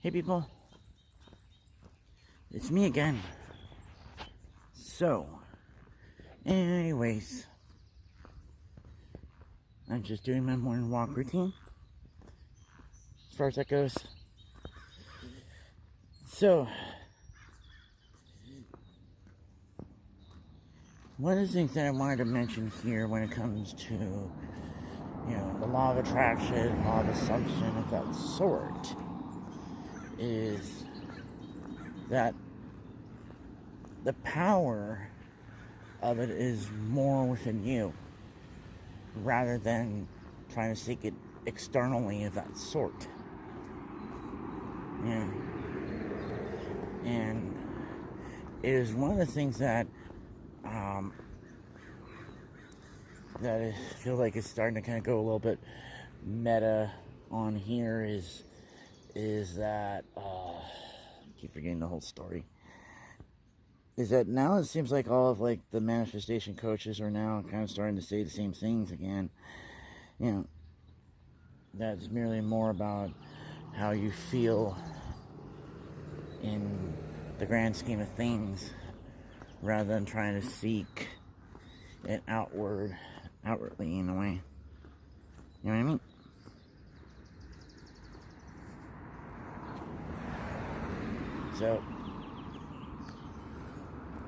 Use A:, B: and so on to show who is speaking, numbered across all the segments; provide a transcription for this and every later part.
A: Hey people, it's me again. So, anyways, I'm just doing my morning walk routine as far as that goes. So, one of the things that I wanted to mention here when it comes to, the law of attraction, law of assumption of that sort, is that the power of it is more within you rather than trying to seek it externally of that sort. Yeah. And it is one of the things that that I feel like is starting to kind of go a little bit meta on here is that I keep forgetting the whole story. Is that now it seems like all of like the manifestation coaches are now kind of starting to say the same things again. That's merely more about how you feel in the grand scheme of things rather than trying to seek it outwardly in a way. You know what I mean? So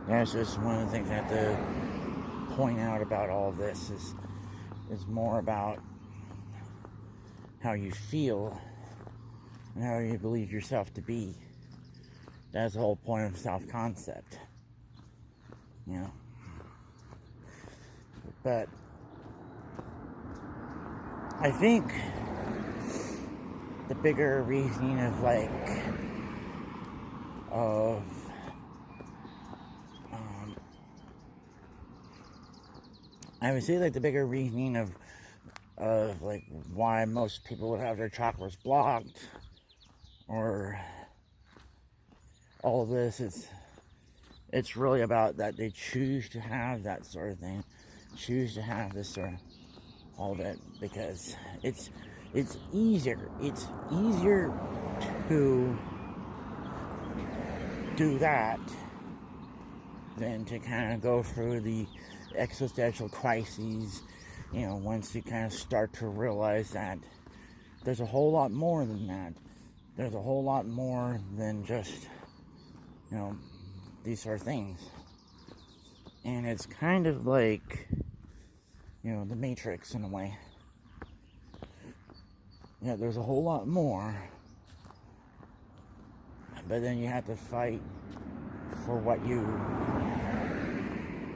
A: that's just one of the things I have to point out about all of this is more about how you feel and how you believe yourself to be. That's the whole point of self-concept. But I think the bigger reasoning I would say the bigger reasoning of why most people would have their chakras blocked or all of this, it's really about that they choose to have that sort of thing, choose to have this sort of all of it, because it's easier to do that than to kind of go through the existential crises, once you kind of start to realize that there's a whole lot more than that. There's a whole lot more than just, these sort of things. And it's kind of like, the Matrix in a way. There's a whole lot more, but then you have to fight for what you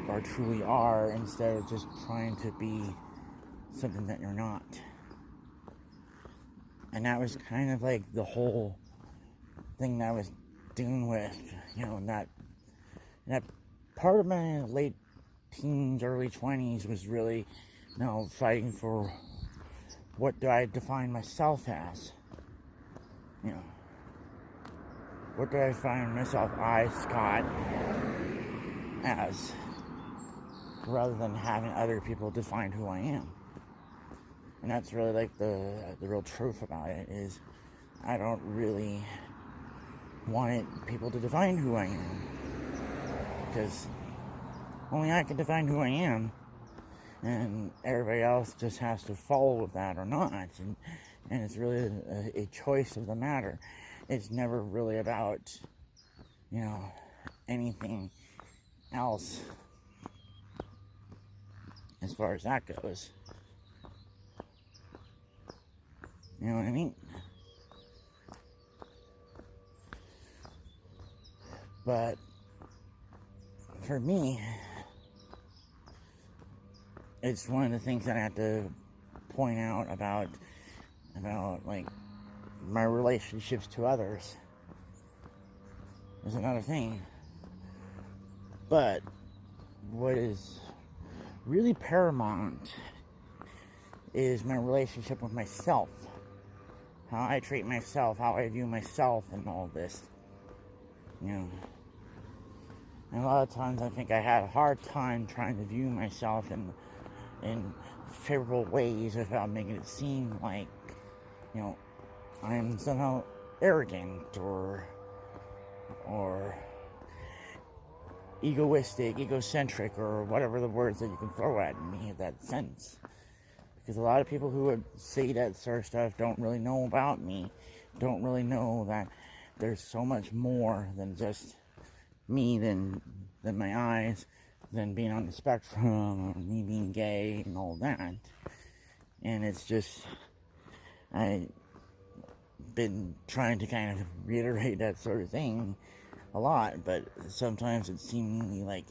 A: or truly are instead of just trying to be something that you're not. And that was kind of like the whole thing that I was dealing with, that part of my late teens, early 20s was really, fighting for what do I define myself as? What do I find myself, Scott, as? Rather than having other people define who I am. And that's really like the real truth about it is I don't really want people to define who I am, because only I can define who I am, and everybody else just has to follow with that or not. And it's really a choice of the matter. It's never really about anything else as far as that goes. You know what I mean? But for me, it's one of the things that I have to point out about like my relationships to others is another thing. But what is really paramount is my relationship with myself. How I treat myself, how I view myself and all this. And a lot of times I think I had a hard time trying to view myself in favorable ways without making it seem like, I'm somehow arrogant or egoistic, egocentric, or whatever the words that you can throw at me in that sense. Because a lot of people who would say that sort of stuff don't really know about me, don't really know that there's so much more than just me, than my eyes, than being on the spectrum, or me being gay, and all that. And it's just, I've been trying to kind of reiterate that sort of thing a lot, but sometimes it seemingly like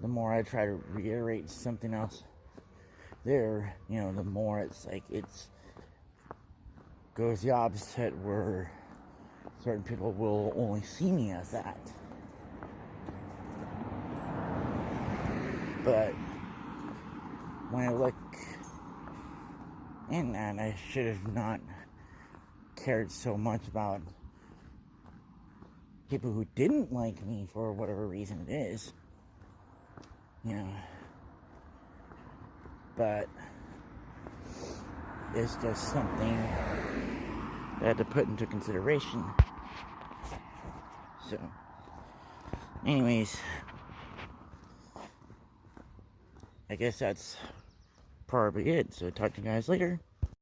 A: the more I try to reiterate something else there, the more it's like it's goes the opposite, where certain people will only see me as that. But when I look in that, I should have not cared so much about people who didn't like me for whatever reason it is. But it's just something that I had to put into consideration. So, anyways, I guess that's probably it. So, talk to you guys later.